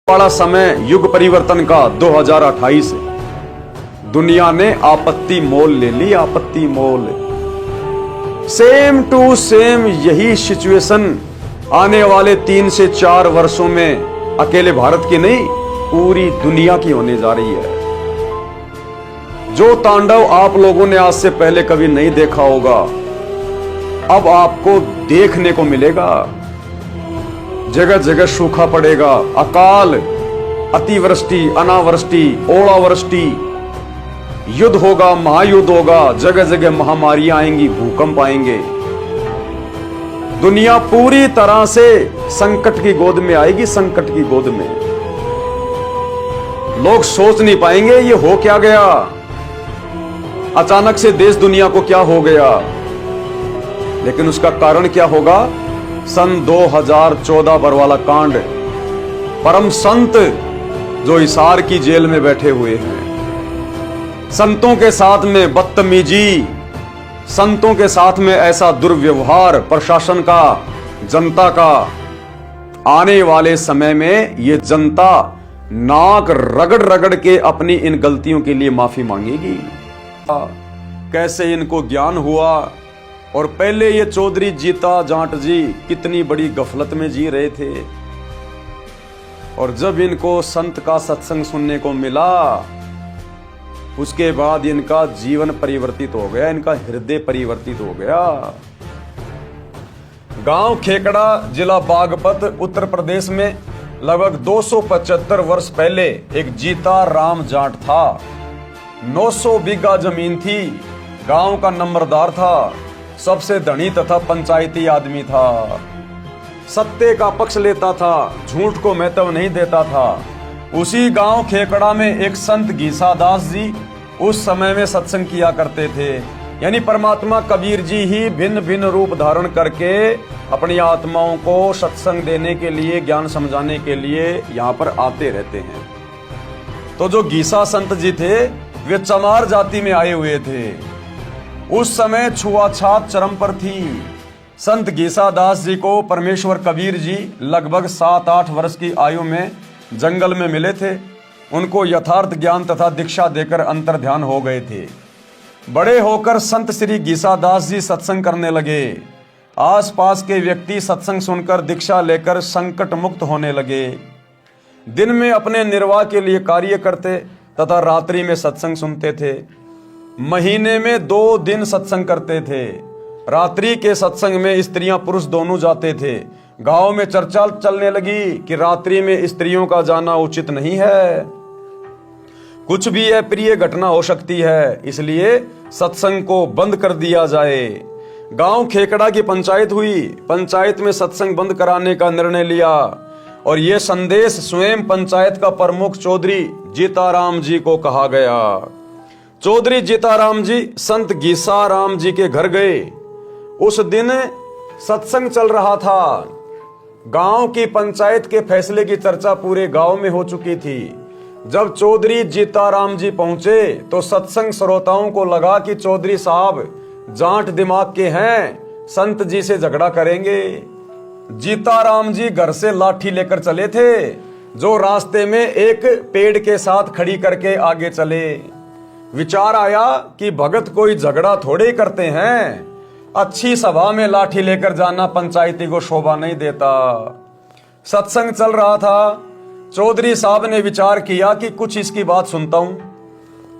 बड़ा समय युग परिवर्तन का 2028 दुनिया ने आपत्ति मोल ले ली। आपत्ति मोल सेम टू सेम यही सिचुएशन आने वाले 3 से 4 वर्षों में अकेले भारत की नहीं पूरी दुनिया की होने जा रही है। जो तांडव आप लोगों ने आज से पहले कभी नहीं देखा होगा अब आपको देखने को मिलेगा। जगह जगह सूखा पड़ेगा, अकाल, अतिवृष्टि, अनावृष्टि, ओलावृष्टि, युद्ध होगा, महायुद्ध होगा, जगह जगह महामारियां आएंगी, भूकंप आएंगे। दुनिया पूरी तरह से संकट की गोद में आएगी। संकट की गोद में लोग सोच नहीं पाएंगे ये हो क्या गया, अचानक से देश दुनिया को क्या हो गया। लेकिन उसका कारण क्या होगा? सन 2014 बरवाला कांड। परम संत जो हिसार की जेल में बैठे हुए हैं, संतों के साथ में बदतमीजी, संतों के साथ में ऐसा दुर्व्यवहार प्रशासन का, जनता का। आने वाले समय में ये जनता नाक रगड़ रगड़ के अपनी इन गलतियों के लिए माफी मांगेगी। कैसे इनको ज्ञान हुआ और पहले ये चौधरी जीता जाट जी कितनी बड़ी गफलत में जी रहे थे, और जब इनको संत का सत्संग सुनने को मिला उसके बाद इनका जीवन परिवर्तित हो गया, इनका हृदय परिवर्तित हो गया। गांव खेकड़ा, जिला बागपत, उत्तर प्रदेश में लगभग 275 वर्ष पहले एक जीता राम जाट था। 900 बीघा जमीन थी, गांव का नंबरदार था, सबसे धनी तथा पंचायती आदमी था, सत्य का पक्ष लेता था, झूठ को महत्व नहीं देता था। उसी गांव खेकड़ा में एक संत घीसादास जी उस समय में सत्संग किया करते थे। यानी परमात्मा कबीर जी ही भिन्न भिन्न रूप धारण करके अपनी आत्माओं को सत्संग देने के लिए, ज्ञान समझाने के लिए यहाँ पर आते रहते हैं। तो जो घीसा संत जी थे वे चमार जाति में आए हुए थे। उस समय छुआछात चरम पर थी। संत घीसादास जी को परमेश्वर कबीर जी लगभग 7-8 वर्ष की आयु में जंगल में मिले थे। उनको यथार्थ ज्ञान तथा दीक्षा देकर अंतर ध्यान हो गए थे। बड़े होकर संत श्री घीसादास जी सत्संग करने लगे। आसपास के व्यक्ति सत्संग सुनकर दीक्षा लेकर संकट मुक्त होने लगे। दिन में अपने निर्वाह के लिए कार्य करते तथा रात्रि में सत्संग सुनते थे। महीने में 2 दिन सत्संग करते थे। रात्रि के सत्संग में स्त्रियां पुरुष दोनों जाते थे। गांव में चर्चा चलने लगी कि रात्रि में स्त्रियों का जाना उचित नहीं है, कुछ भी अप्रिय घटना हो सकती है, इसलिए सत्संग को बंद कर दिया जाए। गांव खेकड़ा की पंचायत हुई। पंचायत में सत्संग बंद कराने का निर्णय लिया और यह संदेश स्वयं पंचायत का प्रमुख चौधरी जीताराम जी को कहा गया। चौधरी जीताराम जी संत घीसाराम जी के घर गए। उस दिन सत्संग चल रहा था। गांव की पंचायत के फैसले की चर्चा पूरे गांव में हो चुकी थी। जब चौधरी जीताराम जी पहुंचे तो सत्संग श्रोताओं को लगा कि चौधरी साहब जाट दिमाग के हैं, संत जी से झगड़ा करेंगे। जीताराम जी घर से लाठी लेकर चले थे, जो रास्ते में एक पेड़ के साथ खड़ी करके आगे चले। विचार आया कि भगत कोई झगड़ा थोड़े ही करते हैं, अच्छी सभा में लाठी लेकर जाना पंचायती को शोभा नहीं देता। सत्संग चल रहा था। चौधरी साहब ने विचार किया कि कुछ इसकी बात सुनता हूं,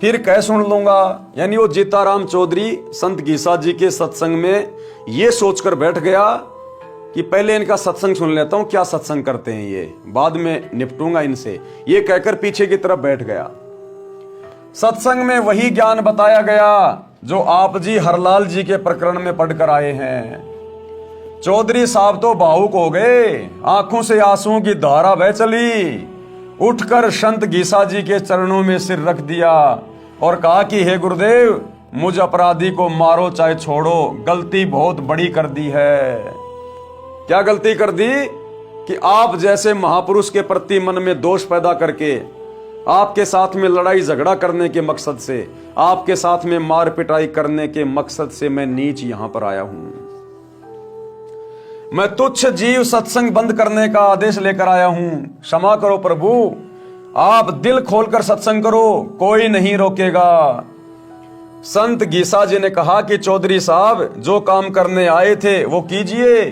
फिर कह सुन लूंगा। यानी वो जीताराम चौधरी संत घीसा जी के सत्संग में ये सोचकर बैठ गया कि पहले इनका सत्संग सुन लेता हूं, क्या सत्संग करते हैं ये, बाद में निपटूंगा इनसे, ये कहकर पीछे की तरफ बैठ गया। सत्संग में वही ज्ञान बताया गया जो आप जी हरलाल जी के प्रकरण में पढ़कर आए हैं। चौधरी साहब तो भावुक हो गए, आंखों से आंसुओं की धारा बह चली। उठकर संत घीसा जी के चरणों में सिर रख दिया और कहा कि हे गुरुदेव, मुझ अपराधी को मारो चाहे छोड़ो, गलती बहुत बड़ी कर दी है। क्या गलती कर दी? कि आप जैसे महापुरुष के प्रति मन में दोष पैदा करके, आपके साथ में लड़ाई झगड़ा करने के मकसद से, आपके साथ में मार पिटाई करने के मकसद से मैं नीच यहां पर आया हूं। मैं तुच्छ जीव सत्संग बंद करने का आदेश लेकर आया हूं। क्षमा करो प्रभु, आप दिल खोलकर सत्संग करो, कोई नहीं रोकेगा। संत गीसा जी ने कहा कि चौधरी साहब, जो काम करने आए थे वो कीजिए।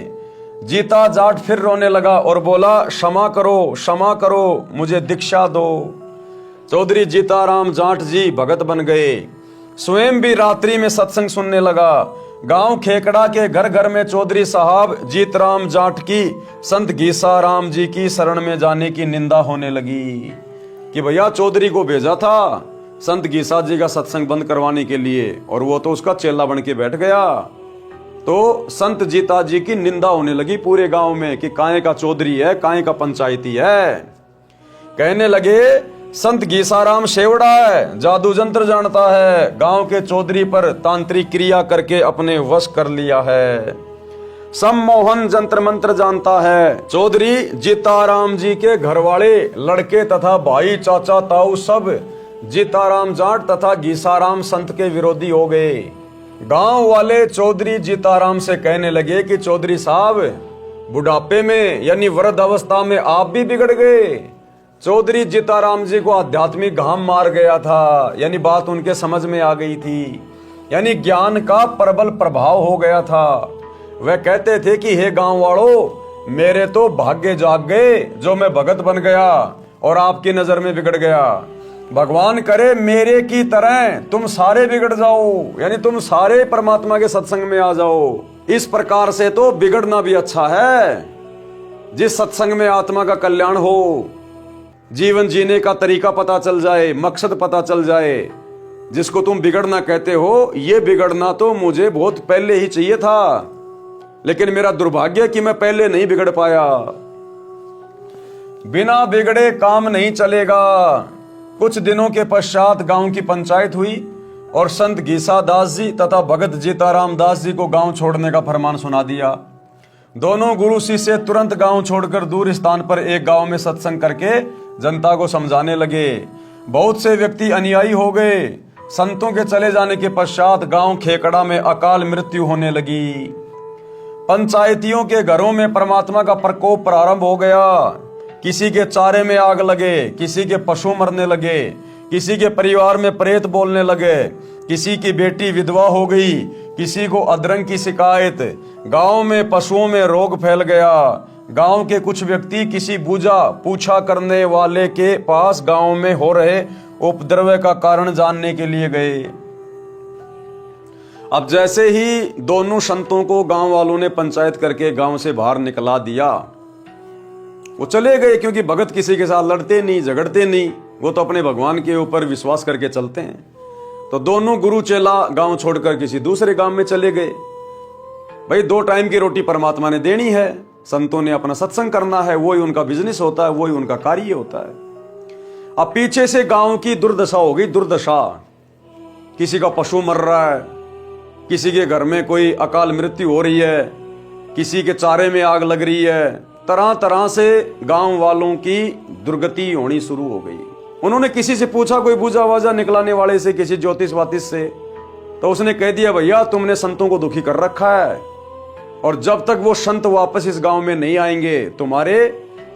जीता जाट फिर रोने लगा और बोला, क्षमा करो, मुझे दीक्षा दो। चौधरी जीताराम जाट जी भगत बन गए। स्वयं भी रात्रि में सत्संग सुनने लगा। गांव खेकड़ा के घर घर में चौधरी साहब जीतराम जाट की संत गीसाराम जी की शरण में जाने की निंदा होने लगी कि भैया चौधरी को भेजा था संत गीसा जी का सत्संग बंद करवाने के लिए, और वो तो उसका चेला बन के बैठ गया। तो संत जीता जी की निंदा होने लगी पूरे गांव में कि काहे का चौधरी है, काहे का पंचायती है। कहने लगे संत गीसाराम शेवड़ा है, जादू जंत्र जानता है, गांव के चौधरी पर तांत्रिक क्रिया करके अपने वश कर लिया है, सम्मोहन जंत्र मंत्र जानता है। चौधरी जीताराम जी के घर वाले लड़के तथा भाई चाचा ताऊ सब जीताराम जाट तथा गीसाराम संत के विरोधी हो गए। गांव वाले चौधरी जीताराम से कहने लगे कि चौधरी साहब, बुढ़ापे में यानी वृद्ध अवस्था में आप भी बिगड़ गए। चौधरी जीताराम जी को आध्यात्मिक घाम मार गया था, यानी बात उनके समझ में आ गई थी, यानी ज्ञान का प्रबल प्रभाव हो गया था। वह कहते थे कि हे गांव वालों, मेरे तो भाग्य जाग गए जो मैं भगत बन गया और आपकी नजर में बिगड़ गया। भगवान करे मेरे की तरह तुम सारे बिगड़ जाओ, यानी तुम सारे परमात्मा के सत्संग में आ जाओ। इस प्रकार से तो बिगड़ना भी अच्छा है। जिस सत्संग में आत्मा का कल्याण हो, जीवन जीने का तरीका पता चल जाए, मकसद पता चल जाए, जिसको तुम बिगड़ना कहते हो, ये बिगड़ना तो मुझे बहुत पहले ही चाहिए था, लेकिन मेरा दुर्भाग्य कि मैं पहले नहीं बिगड़ पाया। बिना बिगड़े काम नहीं चलेगा। कुछ दिनों के पश्चात गांव की पंचायत हुई और संत गीसा दास जी तथा भगत जीताराम दास जी को गांव छोड़ने का फरमान सुना दिया। दोनों गुरु शिष्य तुरंत गांव छोड़कर दूर स्थान पर एक गांव में सत्संग करके जनता को समझाने लगे। बहुत से व्यक्ति अनुयायी हो गए। संतों के चले जाने के पश्चात गांव खेकड़ा में अकाल मृत्यु होने लगी। पंचायतियों के घरों में परमात्मा का प्रकोप प्रारंभ हो गया। किसी के चारे में आग लगे, किसी के पशु मरने लगे, किसी के परिवार में प्रेत बोलने लगे, किसी की बेटी विधवा हो गई, किसी को अधरंग की शिकायत। गांव में पशुओं में रोग फैल गया। गांव के कुछ व्यक्ति किसी पूछा करने वाले के पास गांव में हो रहे उपद्रव का कारण जानने के लिए गए। अब जैसे ही दोनों संतों को गांव वालों ने पंचायत करके गांव से बाहर निकला दिया, वो चले गए, क्योंकि भगत किसी के साथ लड़ते नहीं, झगड़ते नहीं, वो तो अपने भगवान के ऊपर विश्वास करके चलते हैं। तो दोनों गुरु चेला गांव छोड़कर किसी दूसरे गांव में चले गए। भाई 2 टाइम की रोटी परमात्मा ने देनी है, संतों ने अपना सत्संग करना है, वही उनका बिजनेस होता है, वही उनका कार्य होता है। अब पीछे से गांव की दुर्दशा हो गई, दुर्दशा। किसी का पशु मर रहा है, किसी के घर में कोई अकाल मृत्यु हो रही है, किसी के चारे में आग लग रही है। तरह तरह से गांव वालों की दुर्गति होनी शुरू हो गई। उन्होंने किसी से पूछा, कोई बूझा वाजा निकलाने वाले से, किसी ज्योतिष वातिश से, तो उसने कह दिया भैया तुमने संतों को दुखी कर रखा है, और जब तक वो संत वापस इस गांव में नहीं आएंगे, तुम्हारे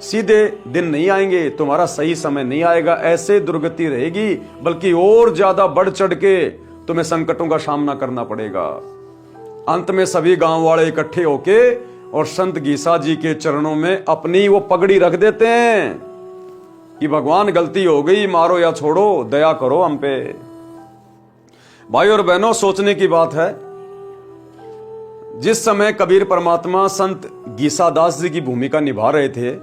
सीधे दिन नहीं आएंगे, तुम्हारा सही समय नहीं आएगा, ऐसे दुर्गति रहेगी, बल्कि और ज्यादा बढ़ चढ़ के तुम्हें संकटों का सामना करना पड़ेगा। अंत में सभी गांव वाले इकट्ठे होके और संत गीसा जी के चरणों में अपनी वो पगड़ी रख देते हैं कि भगवान गलती हो गई, मारो या छोड़ो, दया करो हम पे। भाई और बहनों, सोचने की बात है, जिस समय कबीर परमात्मा संत गीसा दास जी की भूमिका निभा रहे थे,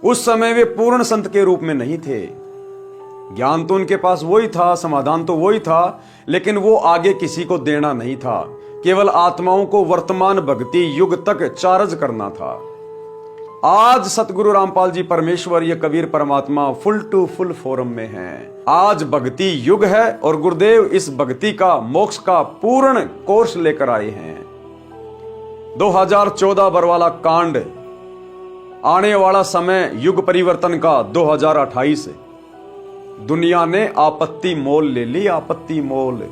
उस समय वे पूर्ण संत के रूप में नहीं थे। ज्ञान तो उनके पास वही था, समाधान तो वही था, लेकिन वो आगे किसी को देना नहीं था, केवल आत्माओं को वर्तमान भक्ति युग तक चार्ज करना था। आज सतगुरु रामपाल जी परमेश्वर, ये कबीर परमात्मा फुल टू फुल फॉर्म में हैं। आज भक्ति युग है और गुरुदेव इस भक्ति का, मोक्ष का पूर्ण कोर्स लेकर आए हैं। 2014 बरवाला कांड, आने वाला समय युग परिवर्तन का 2028। दुनिया ने आपत्ति मोल ले ली, आपत्ति मोल।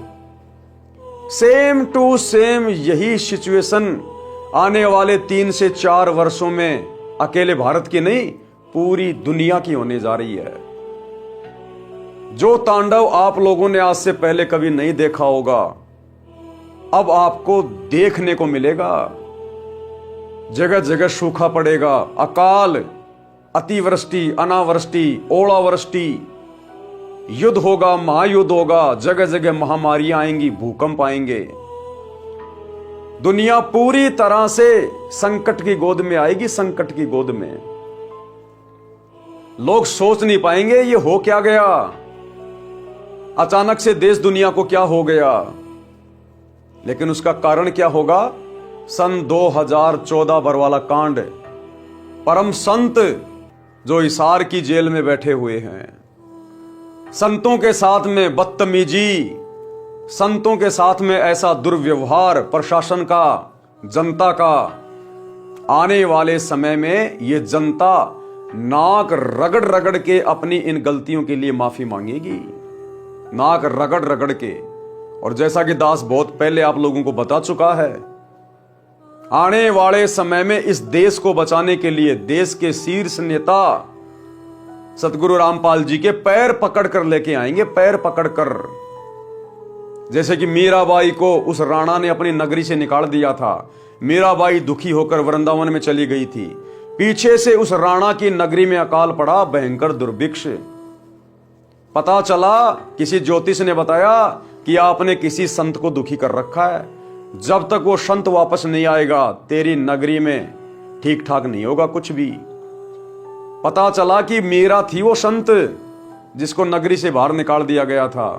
सेम टू सेम यही सिचुएशन आने वाले 3 से 4 वर्षों में अकेले भारत की नहीं, पूरी दुनिया की होने जा रही है। जो तांडव आप लोगों ने आज से पहले कभी नहीं देखा होगा, अब आपको देखने को मिलेगा। जगह जगह सूखा पड़ेगा, अकाल, अतिवृष्टि, अनावृष्टि, ओलावृष्टि, युद्ध होगा, महायुद्ध होगा, जगह जगह महामारियां आएंगी, भूकंप आएंगे। दुनिया पूरी तरह से संकट की गोद में आएगी, संकट की गोद में। लोग सोच नहीं पाएंगे ये हो क्या गया, अचानक से देश दुनिया को क्या हो गया। लेकिन उसका कारण क्या होगा? सन 2014 बरवाला कांड। परम संत जो हिसार की जेल में बैठे हुए हैं, संतों के साथ में बदतमीजी, संतों के साथ में ऐसा दुर्व्यवहार प्रशासन का, जनता का। आने वाले समय में यह जनता नाक रगड़ रगड़ के अपनी इन गलतियों के लिए माफी मांगेगी, नाक रगड़ रगड़ के। और जैसा कि दास बहुत पहले आप लोगों को बता चुका है, आने वाले समय में इस देश को बचाने के लिए देश के शीर्ष नेता सतगुरु रामपाल जी के पैर पकड़ कर लेके आएंगे, पैर पकड़कर। जैसे कि मीराबाई को उस राणा ने अपनी नगरी से निकाल दिया था। मीराबाई दुखी होकर वृंदावन में चली गई थी, पीछे से उस राणा की नगरी में अकाल पड़ा, भयंकर दुर्भिक्ष। पता चला, किसी ज्योतिष ने बताया कि आपने किसी संत को दुखी कर रखा है, जब तक वो संत वापस नहीं आएगा तेरी नगरी में ठीक ठाक नहीं होगा कुछ भी। पता चला कि मीरा थी वो संत जिसको नगरी से बाहर निकाल दिया गया था।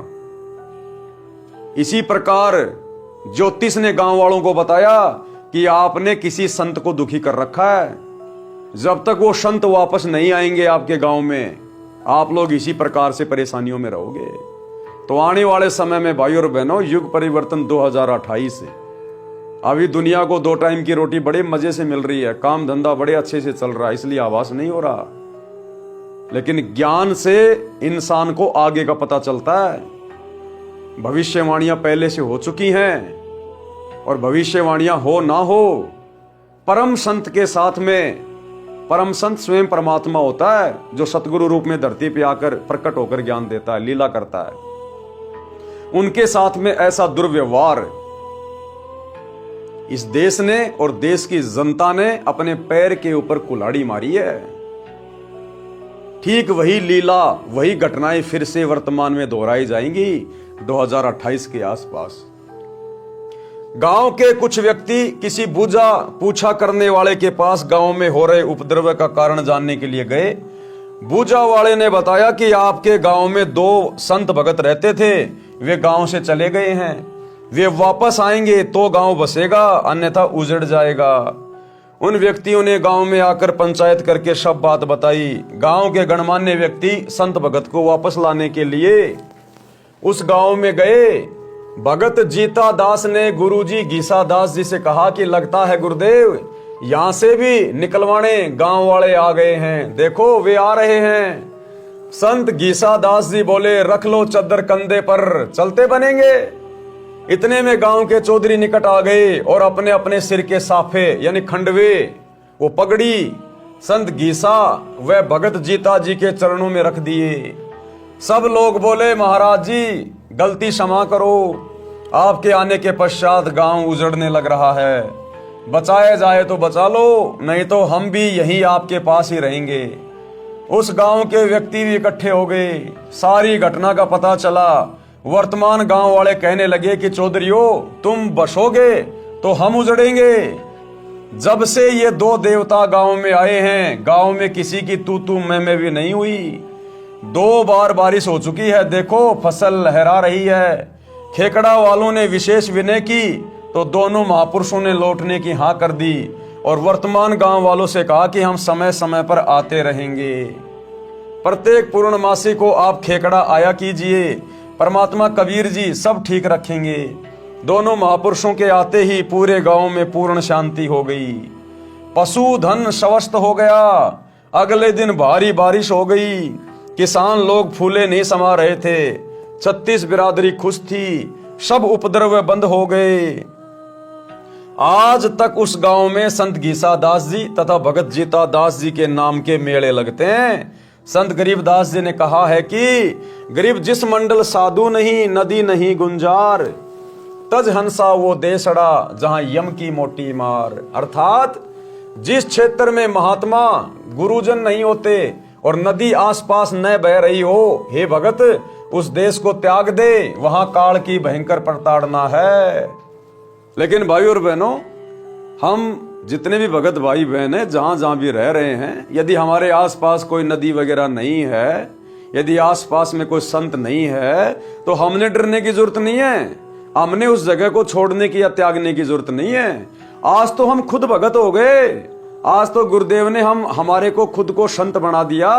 इसी प्रकार ज्योतिष ने गांव वालों को बताया कि आपने किसी संत को दुखी कर रखा है, जब तक वो संत वापस नहीं आएंगे आपके गांव में, आप लोग इसी प्रकार से परेशानियों में रहोगे। तो आने वाले समय में भाई और बहनों, युग परिवर्तन 2028 है। अभी दुनिया को 2 टाइम की रोटी बड़े मजे से मिल रही है, काम धंधा बड़े अच्छे से चल रहा है, इसलिए आवाज नहीं हो रहा। लेकिन ज्ञान से इंसान को आगे का पता चलता है। भविष्यवाणियां पहले से हो चुकी हैं, और भविष्यवाणियां हो ना हो, परम संत के साथ में, परम संत स्वयं परमात्मा होता है जो सतगुरु रूप में धरती पे आकर प्रकट होकर ज्ञान देता है, लीला करता है। उनके साथ में ऐसा दुर्व्यवहार इस देश ने और देश की जनता ने अपने पैर के ऊपर कुल्हाड़ी मारी है। ठीक वही लीला, वही घटनाएं फिर से वर्तमान में दोहराई जाएंगी 2028 के आसपास। गांव के कुछ व्यक्ति किसी बूझा पूछा करने वाले के पास गांव में हो रहे उपद्रव का कारण जानने के लिए गए। बूझा वाले ने बताया कि आपके गांव में 2 संत भगत रहते थे, वे गांव से चले गए हैं, वे वापस आएंगे तो गांव बसेगा, अन्यथा उजड़ जाएगा। उन व्यक्तियों ने गांव में आकर पंचायत करके सब बात बताई। गांव के गणमान्य व्यक्ति संत भगत को वापस लाने के लिए उस गांव में गए। भगत जीता दास ने गुरुजी गीसा दास जी से कहा कि लगता है गुरुदेव यहां से भी निकलवाने गांव वाले आ गए हैं, देखो वे आ रहे हैं। संत गीसा दास जी बोले, रख लो चद्दर कंधे पर, चलते बनेंगे। इतने में गांव के चौधरी निकट आ गए और अपने अपने सिर के साफे यानी खंडवे, वो पगड़ी संत गीसा व भगत जीता जी के चरणों में रख दिए। सब लोग बोले, महाराज जी गलती क्षमा करो, आपके आने के पश्चात गांव उजड़ने लग रहा है, बचाया जाए तो बचा लो, नहीं तो हम भी यहीं आपके पास ही रहेंगे। उस गांव के व्यक्ति भी इकट्ठे हो गए, सारी घटना का पता चला। वर्तमान गांव वाले कहने लगे कि चौधरियों तुम बसोगे तो हम उजड़ेंगे। जब से ये 2 देवता गांव में आए हैं, गांव में किसी की तू तू मैं भी नहीं हुई। 2 बार बारिश हो चुकी है, देखो फसल लहरा रही है। खेकड़ा वालों ने विशेष विनय की तो दोनों महापुरुषों ने लौटने की हाँ कर दी और वर्तमान गांव वालों से कहा कि हम समय समय पर आते रहेंगे। प्रत्येक पूर्णमासी को आप खेकड़ा आया कीजिए, परमात्मा कबीर जी सब ठीक रखेंगे। दोनों महापुरुषों के आते ही पूरे गांव में पूर्ण शांति हो गई। पशु धन स्वस्थ हो गया। अगले दिन भारी बारिश हो गई। किसान लोग फूले नहीं समा रहे थे। 36 बिरादरी खुश थी। सब उपद्रव बंद हो गए। आज तक उस गांव में संत घीसा दास जी तथा भगत जीता दास जी के नाम के मेले लगते हैं। संत गरीबदास जी ने कहा है कि गरीब जिस मंडल साधु नहीं, नदी नहीं गुंजार, तज हंसा वो देसड़ा जहां यम की मोटी मार। अर्थात जिस क्षेत्र में महात्मा गुरुजन नहीं होते और नदी आसपास न बह रही हो, हे भगत उस देश को त्याग दे, वहां काल की भयंकर प्रताड़ना है। लेकिन भाई और बहनों, हम जितने भी भगत भाई बहन हैं जहां जहां भी रह रहे हैं, यदि हमारे आसपास कोई नदी वगैरह नहीं है, यदि आसपास में कोई संत नहीं है, तो हमने डरने की जरूरत नहीं है। हमने उस जगह को छोड़ने की या त्यागने की जरूरत नहीं है। आज तो हम खुद भगत हो गए। आज तो गुरुदेव ने हमारे को खुद को संत बना दिया।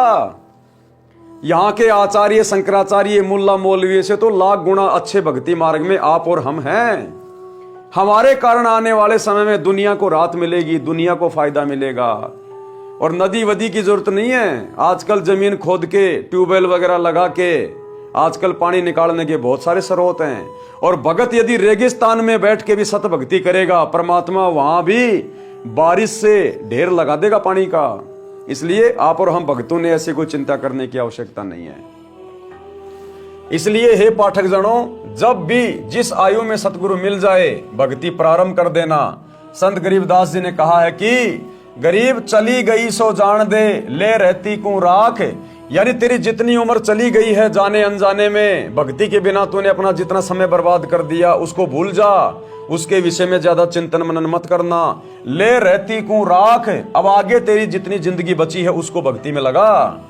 यहाँ के आचार्य शंकराचार्य मुल्ला मौलवी से तो लाख गुना अच्छे भक्ति मार्ग में आप और हम हैं। हमारे कारण आने वाले समय में दुनिया को राहत मिलेगी, दुनिया को फायदा मिलेगा। और नदी वदी की जरूरत नहीं है। आजकल जमीन खोद के ट्यूबवेल वगैरह लगा के आजकल पानी निकालने के बहुत सारे स्रोत हैं। और भगत यदि रेगिस्तान में बैठ के भी सत भक्ति करेगा, परमात्मा वहां भी बारिश से ढेर लगा देगा पानी का। इसलिए आप और हम भक्तों ने ऐसी कोई चिंता करने की आवश्यकता नहीं है। इसलिए हे पाठक जनों, जब भी जिस आयु में सतगुरु मिल जाए भक्ति प्रारंभ कर देना। संत गरीबदास जी ने कहा है कि गरीब चली गई सो जान दे, ले रहती को राख। यानी तेरी जितनी उम्र चली गई है जाने अनजाने में, भक्ति के बिना तूने अपना जितना समय बर्बाद कर दिया उसको भूल जा, उसके विषय में ज्यादा चिंतन मनन मत करना। ले रहती को राख, अब आगे तेरी जितनी जिंदगी बची है उसको भक्ति में लगा।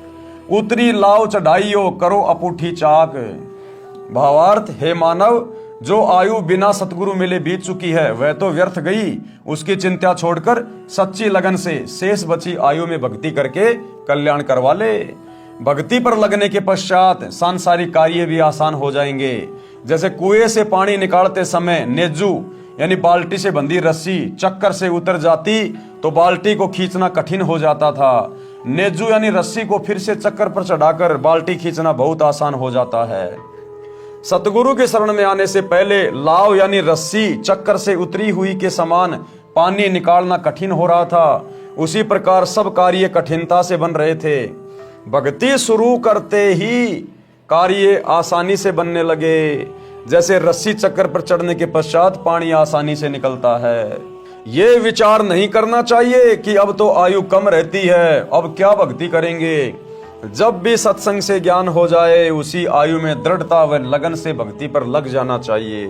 उतरी लाव चढ़ाइयो करो अपूठी चाक। भावार्थ, हे मानव, जो आयु बिना सतगुरु मिले बीत चुकी है वह तो व्यर्थ गई। उसकी चिंता छोड़कर सच्ची लगन से शेष बची आयु में भक्ति करके कल्याण करवा ले। भक्ति पर लगने के पश्चात सांसारिक कार्य भी आसान हो जाएंगे। जैसे कुएं से पानी निकालते समय नेजू यानी बाल्टी से बंधी रस्सी चक्कर से उतर जाती तो बाल्टी को खींचना कठिन हो जाता था। नेजू यानी रस्सी को फिर से चक्कर पर चढ़ाकर बाल्टी खींचना बहुत आसान हो जाता है। सतगुरु के शरण में आने से पहले लाव यानी रस्सी चक्कर से उतरी हुई के समान पानी निकालना कठिन हो रहा था। उसी प्रकार सब कार्य कठिनता से बन रहे थे। भक्ति शुरू करते ही कार्य आसानी से बनने लगे। जैसे रस्सी चक्कर पर चढ़ने के पश्चात पानी आसानी से निकलता है। ये विचार नहीं करना चाहिए कि अब तो आयु कम रहती है, अब क्या भक्ति करेंगे। जब भी सत्संग से ज्ञान हो जाए उसी आयु में दृढ़ता व लगन से भक्ति पर लग जाना चाहिए।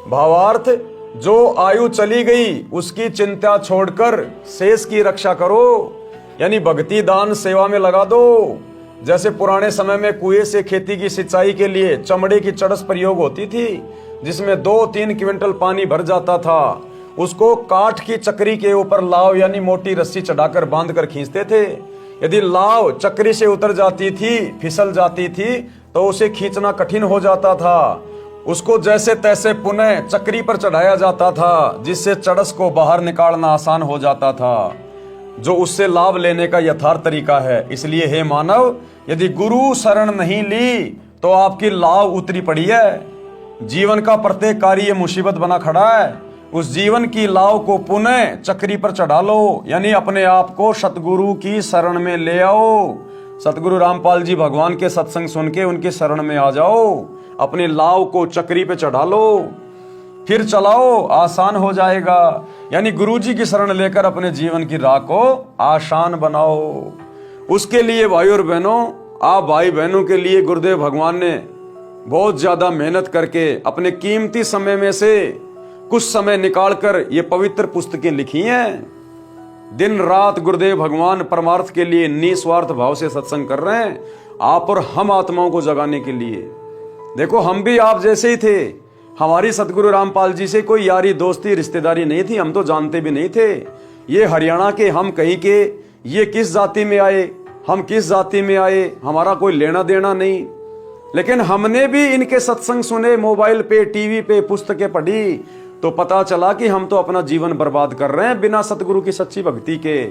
भावार्थ, जो आयु चली गई उसकी चिंता छोड़कर शेष की रक्षा करो, यानी भक्ति दान सेवा में लगा दो। जैसे पुराने समय में कुएं से खेती की सिंचाई के लिए चमड़े की चड़स प्रयोग होती थी, जिसमें 2-3 क्विंटल पानी भर जाता था। उसको काठ की चक्री के ऊपर लाव यानी मोटी रस्सी चढ़ाकर बांधकर खींचते थे। यदि लाव चक्री से उतर जाती थी, फिसल जाती थी, तो उसे खींचना कठिन हो जाता था। उसको जैसे तैसे पुनः चक्री पर चढ़ाया जाता था, जिससे चड़स को बाहर निकालना आसान हो जाता था, जो उससे लाभ लेने का यथार्थ तरीका है। इसलिए हे मानव, यदि गुरु शरण नहीं ली तो आपकी लाव उतरी पड़ी है। जीवन का प्रत्येक कार्य मुसीबत बना खड़ा है। उस जीवन की लाव को पुनः चक्री पर चढ़ा लो, यानी अपने आप को सतगुरु की शरण में ले आओ। सतगुरु रामपाल जी भगवान के सत्संग सुन के उनके शरण में आ जाओ। अपनी लाव को चक्री पे चढ़ा लो, फिर चलाओ, आसान हो जाएगा। यानी गुरुजी की शरण लेकर अपने जीवन की राह को आसान बनाओ। उसके लिए भाई और बहनों, आप भाई बहनों के लिए गुरुदेव भगवान ने बहुत ज्यादा मेहनत करके अपने कीमती समय में से कुछ समय निकालकर ये पवित्र पुस्तकें लिखी हैं। दिन रात गुरुदेव भगवान परमार्थ के लिए निस्वार्थ भाव से सत्संग कर रहे हैं, आप और हम आत्माओं को जगाने के लिए। देखो, हम भी आप जैसे ही थे। हमारी सतगुरु रामपाल जी से कोई यारी दोस्ती रिश्तेदारी नहीं थी, हम तो जानते भी नहीं थे। ये हरियाणा के, हम कहीं के, ये किस जाति में आए, हम किस जाति में आए, हमारा कोई लेना देना नहीं। लेकिन हमने भी इनके सत्संग सुने, मोबाइल पे, टीवी पे, पुस्तकें पढ़ी, तो पता चला कि हम तो अपना जीवन बर्बाद कर रहे हैं बिना सतगुरु की सच्ची भक्ति के।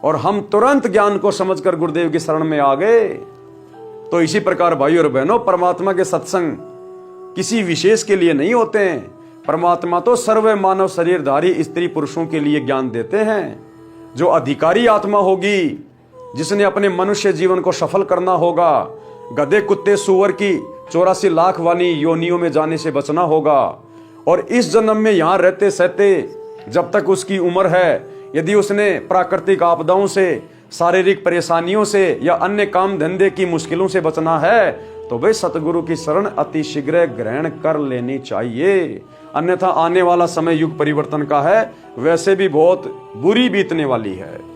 और हम तुरंत ज्ञान को समझकर गुरुदेव की शरण में आ गए। तो इसी प्रकार भाई और बहनों, परमात्मा के सत्संग किसी विशेष के लिए नहीं होते हैं। परमात्मा तो सर्व मानव शरीरधारी स्त्री पुरुषों के लिए ज्ञान देते हैं। जो अधिकारी आत्मा होगी, जिसने अपने मनुष्य जीवन को सफल करना होगा, गधे कुत्ते सुअर की 84 लाख वाली योनियों में जाने से बचना होगा। और इस जन्म में यहाँ रहते सहते जब तक उसकी उम्र है, यदि उसने प्राकृतिक आपदाओं से, शारीरिक परेशानियों से या अन्य काम धंधे की मुश्किलों से बचना है, तो भाई सतगुरु की शरण अति शीघ्र ग्रहण कर लेनी चाहिए। अन्यथा आने वाला समय युग परिवर्तन का है, वैसे भी बहुत बुरी बीतने वाली है।